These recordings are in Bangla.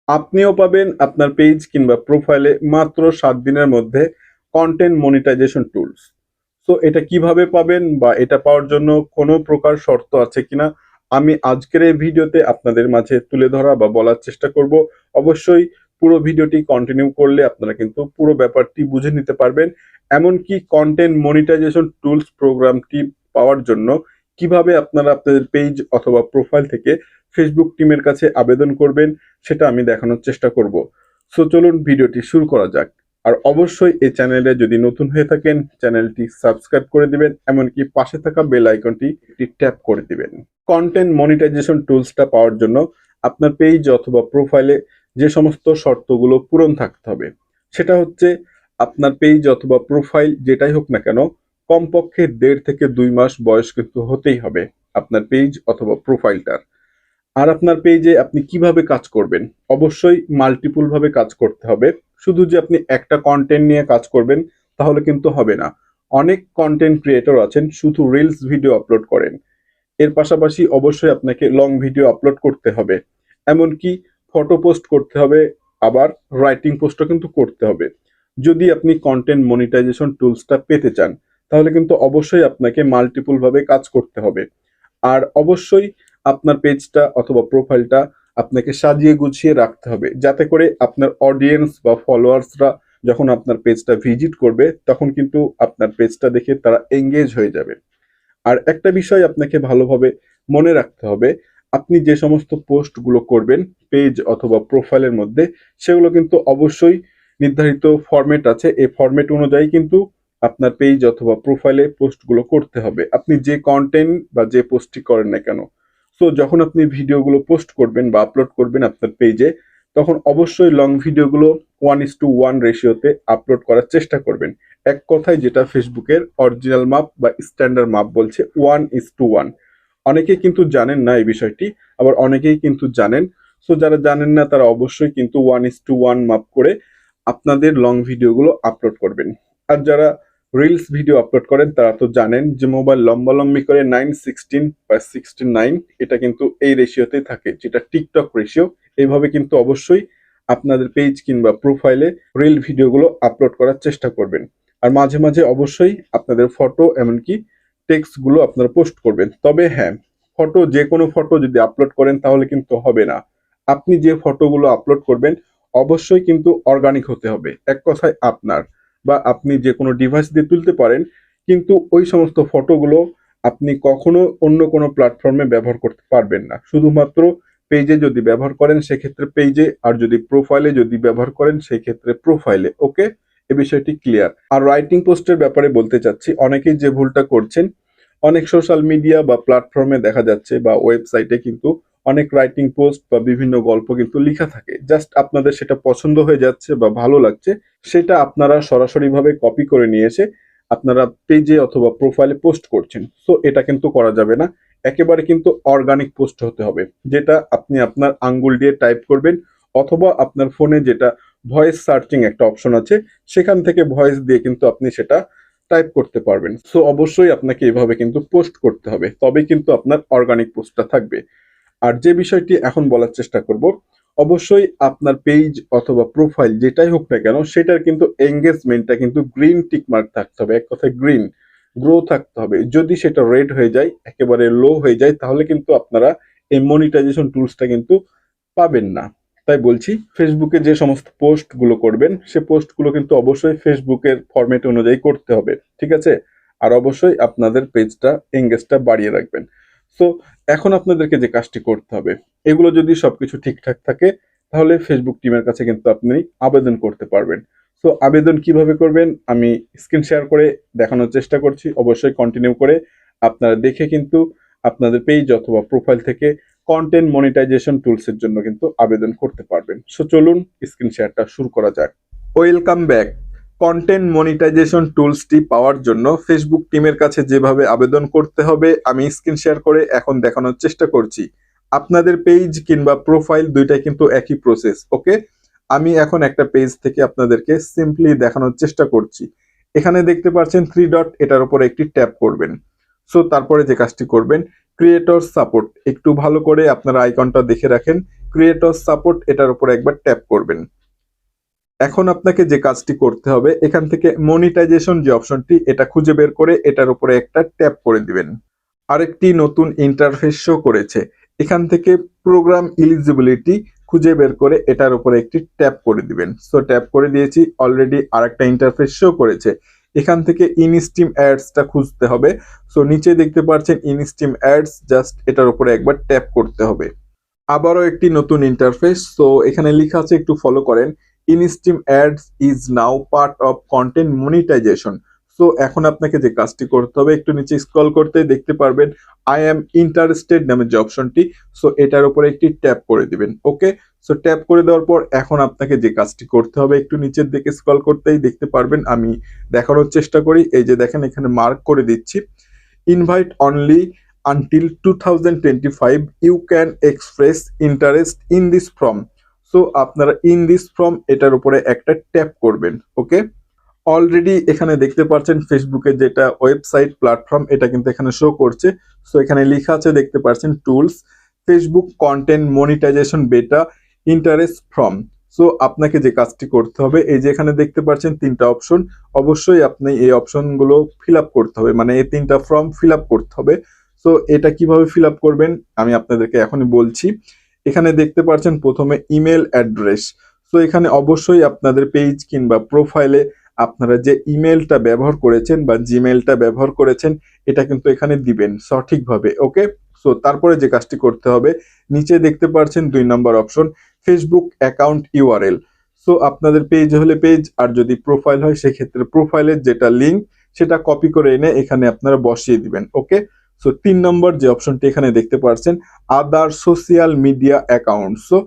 আপনিও পাবেন আপনার পেজ কিংবা প্রোফাইলে মাত্র 7 দিনের মধ্যে কন্টেন্ট মনিটাইজেশন টুলস। সো এটা কিভাবে পাবেন বা এটা পাওয়ার জন্য কোনো প্রকার শর্ত আছে কিনা আমি আজকের এই ভিডিওতে আপনাদের মাঝে তুলে ধরা বা বলার চেষ্টা করব। অবশ্যই পুরো ভিডিওটি কন্টিনিউ করলে আপনারা কিন্তু পুরো ব্যাপারটি বুঝে নিতে পারবেন। এমনকি কন্টেন্ট মনিটাইজেশন টুলস প্রোগ্রামটি পাওয়ার জন্য কিভাবে আপনারা আপনাদের পেজ অথবা প্রোফাইল থেকে ফেসবুক টিমের কাছে আবেদন করবেন সেটা আমি দেখানোর চেষ্টা করব। সো চলুন ভিডিওটি শুরু করা যাক। আর অবশ্যই এই চ্যানেলে যদি নতুন হয়ে থাকেন চ্যানেলটি সাবস্ক্রাইব করে দিবেন, এমনকি পাশে থাকা বেল আইকনটি একটি ট্যাপ করে দিবেন। কন্টেন্ট মনিটাইজেশন টুলসটা পাওয়ার জন্য আপনার পেজ অথবা প্রোফাইলে যে সমস্ত শর্তগুলো পূরণ থাকতে হবে সেটা হচ্ছে আপনার পেজ অথবা প্রোফাইল যেটাই হোক না কেন কমপক্ষে 1.5 থেকে 2 মাস বয়স কিন্তু হতেই হবে আপনার পেজ অথবা প্রোফাইলটার। আর আপনার পেজে আপনি কিভাবে কাজ করবেন, অবশ্যই মাল্টিপল ভাবে কাজ করতে হবে। শুধু যে আপনি একটা কন্টেন্ট নিয়ে কাজ করবেন তাহলে কিন্তু হবে না। অনেক কন্টেন্ট ক্রিয়েটর আছেন শুধু রিলস ভিডিও আপলোড করেন, এর পাশাপাশি অবশ্যই আপনাকে লং ভিডিও আপলোড করতে হবে, এমনকি ফটো পোস্ট করতে হবে, আবার রাইটিং পোস্টও কিন্তু করতে হবে। যদি আপনি কন্টেন্ট মনিটাইজেশন টুলসটা পেতে চান তাহলে কিন্তু অবশ্যই আপনাকে মাল্টিপল ভাবে কাজ করতে হবে। আর অবশ্যই আপনার পেজটা অথবা প্রোফাইলটা আপনাকে সাজিয়ে গুছিয়ে রাখতে হবে যাতে করে আপনার অডিয়েন্স বা ফলোয়ার্সরা যখন আপনার পেজটা ভিজিট করবে তখন কিন্তু আপনার পেজটা দেখে তারা এঙ্গেজ হয়ে যাবে। আর একটা বিষয় আপনাকে ভালোভাবে মনে রাখতে হবে, আপনি যে সমস্ত পোস্টগুলো করবেন পেজ অথবা প্রোফাইলের মধ্যে সেগুলো কিন্তু অবশ্যই নির্ধারিত ফরম্যাট আছে, এই ফরম্যাট অনুযায়ী কিন্তু আপনার পেজ অথবা প্রোফাইলে পোস্টগুলো করতে হবে আপনি যে কন্টেন্ট বা যে পোস্টটি করেন না কেন। সো যখন আপনি ভিডিওগুলো পোস্ট করবেন বা আপলোড করবেন আপনার পেজে তখন অবশ্যই লং ভিডিওগুলো 1:1 রেশিওতে আপলোড করার চেষ্টা করবেন। এক কথায় যেটা ফেসবুকের অরিজিনাল মাপ বা স্ট্যান্ডার্ড মাপ বলছে 1:1। অনেকেই কিন্তু জানেন না এই বিষয়টি, আবার অনেকেই কিন্তু জানেন। সো যারা জানেন না তারা অবশ্যই কিন্তু 1:1 মাপ করে আপনাদের লং ভিডিওগুলো আপলোড করবেন। আর যারা রিলস ভিডিও আপলোড করেন তারা তো জানেন যে মোবাইল লম্বালম্বি করে 9:16 বা 16:9 এটা কিন্তু এই রেশিওতেই থাকে যেটা টিকটক রেশিও। এইভাবে কিন্তু অবশ্যই আপনাদের পেজ কিংবা প্রোফাইলে রিল ভিডিওগুলো আপলোড করার চেষ্টা করবেন। আর মাঝে মাঝে অবশ্যই আপনাদের ফটো এমনকি টেক্সট গুলো আপনারা পোস্ট করবেন। তবে হ্যাঁ, ফটো যে কোনো ফটো যদি আপলোড করেন তাহলে কিন্তু হবে না। আপনি যে ফটোগুলো আপলোড করবেন অবশ্যই কিন্তু অর্গানিক হতে হবে, এক কথায় আপনার বা আপনি যে কোনো ডিভাইস দিয়ে তুলতে পারেন, কিন্তু ওই সমস্ত ফটোগুলো আপনি কখনো অন্য কোনো প্ল্যাটফর্মে ব্যবহার করতে পারবেন না। শুধুমাত্র পেজে যদি ব্যবহার করেন সেক্ষেত্রে পেজে, আর যদি প্রোফাইলে যদি ব্যবহার করেন সেই ক্ষেত্রে প্রোফাইলে। ওকে, এই বিষয়টি ক্লিয়ার। আর রাইটিং পোস্টের ব্যাপারে বলতে চাচ্ছি, অনেকেই যে ভুলটা করছেন, অনেক সোশ্যাল মিডিয়া বা প্ল্যাটফর্মে দেখা যাচ্ছে বা ওয়েবসাইটে কিন্তু অনেক রাইটিং পোস্ট বা বিভিন্ন গল্প কিন্তু লেখা থাকে, জাস্ট আপনাদের সেটা পছন্দ হয়ে যাচ্ছে বা ভালো লাগছে, সেটা আপনারা সরাসরিভাবে কপি করে নিয়ে এসে আপনারা পেজে অথবা প্রোফাইলে পোস্ট করছেন। সো এটা কিন্তু করা যাবে না, একেবারে কিন্তু অর্গানিক পোস্ট হতে হবে, যেটা আপনি আপনার আঙ্গুল দিয়ে টাইপ করবেন অথবা আপনার ফোনে যেটা ভয়েস সার্চিং একটা অপশন আছে সেখান থেকে ভয়েস দিয়ে কিন্তু আপনি সেটা টাইপ করতে পারবেন। সো অবশ্যই আপনাকে এভাবে কিন্তু পোস্ট করতে হবে, তবে কিন্তু আপনার অর্গানিক পোস্টটা থাকবে। আর যে বিষয়টি এখন বলার চেষ্টা করব, অবশ্যই আপনার পেজ অথবা প্রোফাইল যেটাই হোক না কেন সেটার কিন্তু এঙ্গেজমেন্টটা কিন্তু গ্রিন টিক মার্ক থাকতে হবে, এক কথায় গ্রিন গ্রো থাকতে হবে। যদি সেটা রেড হয়ে যায়, একেবারে লো হয়ে যায়, তাহলে কিন্তু আপনারা এই মনিটাইজেশন টুলসটা কিন্তু পাবেন না। তাই বলছি ফেসবুকে যে সমস্ত পোস্ট গুলো করবেন সে পোস্ট গুলো কিন্তু অবশ্যই ফেসবুকের ফরম্যাট অনুযায়ী করতে হবে, ঠিক আছে? আর অবশ্যই আপনাদের পেজটা এঙ্গেজটা বাড়িয়ে রাখবেন। সো এখন আপনাদেরকে যে কাজটি করতে হবে, এগুলো যদি সবকিছু ঠিকঠাক থাকে তাহলে ফেসবুক টিমের কাছে কিন্তু আপনি আবেদন করতে পারবেন। সো আবেদন কিভাবে করবেন আমি স্ক্রিন শেয়ার করে দেখানোর চেষ্টা করছি, অবশ্যই কন্টিনিউ করে আপনারা দেখে কিন্তু আপনাদের পেজ অথবা প্রোফাইল থেকে কন্টেন্ট মনিটাইজেশন টুলস এর জন্য কিন্তু আবেদন করতে পারবেন। সো চলুন স্ক্রিন শেয়ারটা শুরু করা যাক। Welcome back. কন্টেন্ট মনিটাইজেশন টুলসটি পাওয়ার জন্য ফেসবুক টিমের কাছে যেভাবে আবেদন করতে হবে আমি স্ক্রিন শেয়ার করে এখন দেখানোর চেষ্টা করছি। আপনাদের পেজ কিংবা প্রোফাইল দুইটাই কিন্তু একই প্রসেস। ওকে, আমি এখন একটা পেজ থেকে আপনাদেরকে সিম্পলি দেখানোর চেষ্টা করছি। এখানে দেখতে পাচ্ছেন 3 ডট, এটার উপরে একটি ট্যাপ করবেন। সো তারপরে যে কাজটি করবেন, ক্রিয়েটর সাপোর্ট, একটু ভালো করে আপনারা আইকনটা দেখে রাখেন। ক্রিয়েটর সাপোর্ট এটার উপরে একবার ট্যাপ করবেন। এখন আপনাকে যে কাজটি করতে হবে, এখান থেকে মনিটাইজেশন যে অপশনটি এটা খুঁজে বের করে এটার উপরে একটা ট্যাপ করে দিবেন। আরেকটি নতুন ইন্টারফেস শো করেছে, এখান থেকে প্রোগ্রাম এলিজিবিলিটি খুঁজে বের করে এটার উপরে একটি ট্যাপ করে দিবেন। সো ট্যাপ করে দিয়েছি, অলরেডি আরেকটা ইন্টারফেস শো করেছে। এখান থেকে ইনস্টিম অ্যাডসটা খুঁজতে হবে। সো নিচে দেখতে পাচ্ছেন ইনস্টিম অ্যাডস, জাস্ট এটার উপরে একবার ট্যাপ করতে হবে। আবারও একটি নতুন ইন্টারফেস, সো এখানে লেখা আছে, একটু ফলো করেন। In-stream ads is now part of content monetization. So এখন আপনাকে যে কাজটি করতে হবে, একটু নিচে স্ক্রল করতে দেখতে পারবেন আই অ্যাম ইন্টারেস্টেড নামের যে অপশনটি, সো এটার উপরে একটি ট্যাপ করে দিবেন। ওকে, সো ট্যাপ করে দেওয়ার পর এখন আপনাকে যে কাজটি করতে হবে, একটু নিচের দিকে স্ক্রল করতেই দেখতে পারবেন, আমি দেখানোর চেষ্টা করি। এই যে দেখেন এখানে মার্ক করে দিচ্ছি, invite only until 2025 you can express interest in this form. So আপনারা ইন দিস ফর্ম এটার উপরে একটা ট্যাপ করবেন। ওকে, অলরেডি এখানে দেখতে পাচ্ছেন ফেসবুকে যেটা ওয়েবসাইট প্ল্যাটফর্ম এটা কিন্তু এখানে শো করছে। সো এখানে লেখা আছে দেখতে পাচ্ছেন tools Facebook content monetization beta interest form. So আপনাকে যে কাজটি করতে হবে, এই যে এখানে দেখতে পাচ্ছেন তিনটা অপশন, অবশ্যই আপনি এই অপশনগুলো ফিল আপ করতে হবে, মানে এই তিনটা ফর্ম ফিল আপ করতে হবে। সো এটা কিভাবে ফিল আপ করবেন আমি আপনাদেরকে এখনই বলছি। এখানে দেখতে পাচ্ছেন প্রথমে ইমেল অ্যাড্রেস। সো এখানে অবশ্যই আপনাদের পেজ কিংবা প্রোফাইলে আপনারা যে ইমেলটা ব্যবহার করেছেন বা জিমেলটা ব্যবহার করেছেন এটা কিন্তু এখানে দিবেন সঠিকভাবে। ওকে, সো তারপরে যে কাজটি করতে হবে, নিচে দেখতে পাচ্ছেন 2 নম্বর option Facebook account URL. So আপনাদের পেজ হলে পেজ, আর যদি প্রোফাইল হয় সেক্ষেত্রে প্রোফাইলের যেটা লিঙ্ক সেটা কপি করে এনে এখানে আপনারা বসিয়ে দিবেন। ওকে, সো 3 নম্বর যে অপশনটি এখানে দেখতে পাচ্ছেন আদার সোশ্যাল মিডিয়া অ্যাকাউন্ট। সো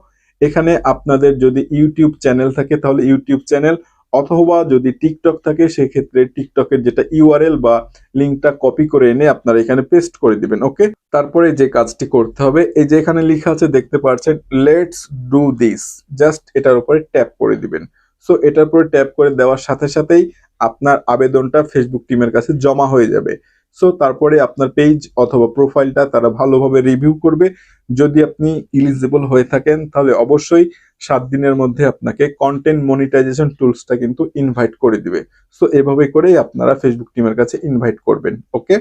এখানে আপনাদের যদি ইউটিউব চ্যানেল থাকে তাহলে ইউটিউব চ্যানেল, অথবা যদি টিকটক থাকে সেক্ষেত্রে টিকটকের যেটা ইউআরএল বা লিঙ্কটা কপি করে এনে আপনারা এখানে পেস্ট করে দিবেন। ওকে, তারপরে যে কাজটি করতে হবে, এই যে এখানে লেখা আছে দেখতে পাচ্ছেন লেটস ডু দিস, জাস্ট এটার উপরে ট্যাপ করে দিবেন। সো এটার উপরে ট্যাপ করে দেওয়ার সাথে সাথেই আপনার আবেদনটা ফেসবুক টিমের কাছে জমা হয়ে যাবে। সো তারপরে আপনার পেজ অথবা প্রোফাইলটা তারা ভালোভাবে রিভিউ করবে। যদি আপনি এলিজিবল হয়ে থাকেন তাহলে অবশ্যই 7 দিনের মধ্যে আপনাকে কন্টেন্ট মনিটাইজেশন টুলসটা কিন্তু ইনভাইট করে দিবে। সো এভাবে করেই আপনারা ফেসবুক টিমের কাছে ইনভাইট করবেন। ওকে।